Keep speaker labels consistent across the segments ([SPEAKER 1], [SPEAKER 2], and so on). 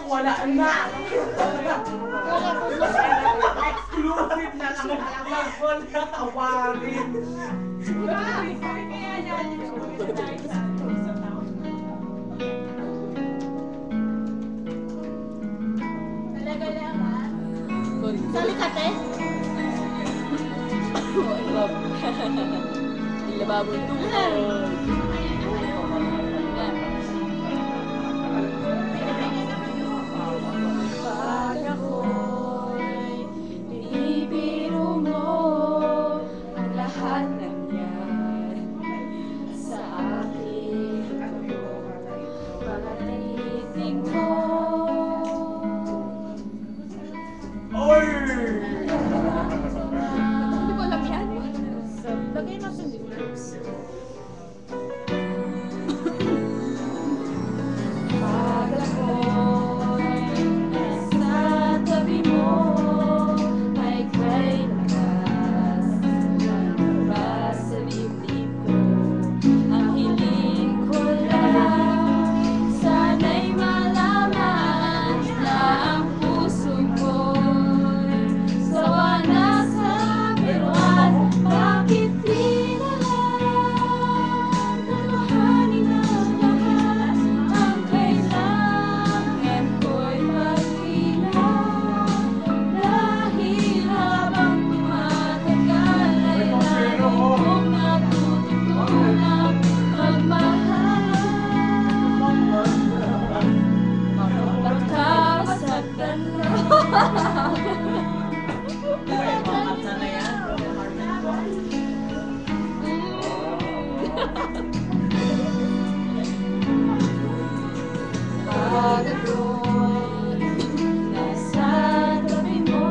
[SPEAKER 1] Wala na! Exclusive na lang ang wala tawarin!
[SPEAKER 2] Talaga lang ha? Sali ka te?
[SPEAKER 3] Ilababo ito.
[SPEAKER 2] Pag ako'y binibiro mo ang lahat ng yan sa aking mga titig mo.
[SPEAKER 1] Oy!
[SPEAKER 3] Hindi ko alam yan.
[SPEAKER 2] Lagay natin dito. Pag ako'y nasa tabi mo ay kay lakas para sa dibdib ko. Ang hiling ko lang sana'y malaman na ang puso ko'y sawa na sa biruan. Bakit di na lang taluhanin ang lahat? Ang kailangan ko'y mag-ingat dahil habang tumatagal ay lalo kong natututunan magmahal. Magkakasaktan lang. Pag ako'y nasa tabi mo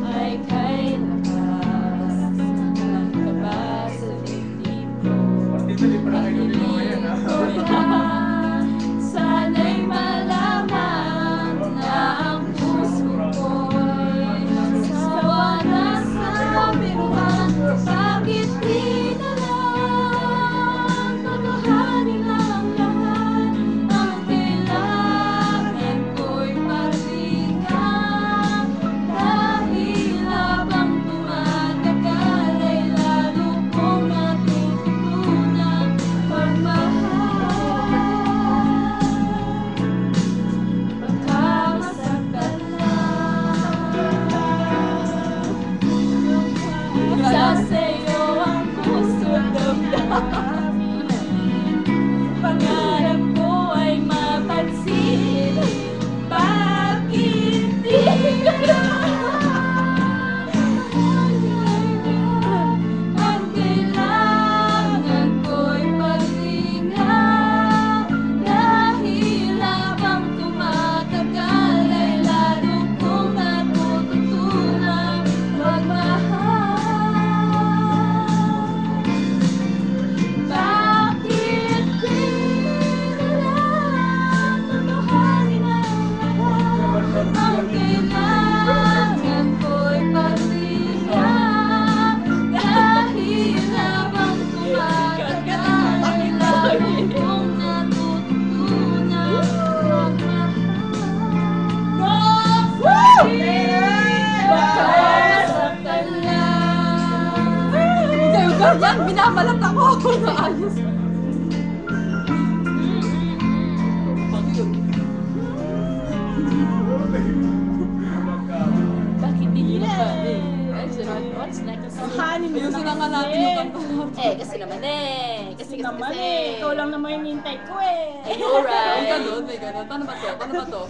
[SPEAKER 2] ay kay lakas ng kaba sa dibdib ko. Ang hiling ko lang sana'y malaman na ang puso ko'y sawa na sa biruan. Bakit di na lang taluhanin ang lahat? Ang kailangan ko'y pagbigyan dahil habang tumatagal ay lalo kong natututunan magmahal. Magkamasaktan lang sa'yo ang puso't damdamin. Pangarap ko ay mapansin. Bakit di ka lang? Ang kailangan ko'y pag-ingat dahil habang tumatagal ay lalo kong natututunan magmahal. Bakit di na lang taluhanin ang lahat? Ang kailangan ko'y pagbigyan dahil habang tumatagal ay lalo kong natututunan magmahal. Magkakasaktan lang.
[SPEAKER 3] Kayo ganyan, binamalat ako. Ayos.
[SPEAKER 2] Bakit di na ba?
[SPEAKER 3] What's next?
[SPEAKER 2] Honeymoon
[SPEAKER 3] Ayusin na nga natin yung kanta.
[SPEAKER 2] kasi naman Kasi
[SPEAKER 4] naman ikaw lang naman yung hintay ko eh.
[SPEAKER 3] May ganon, may ganon. Paano ba to? Paano ba to?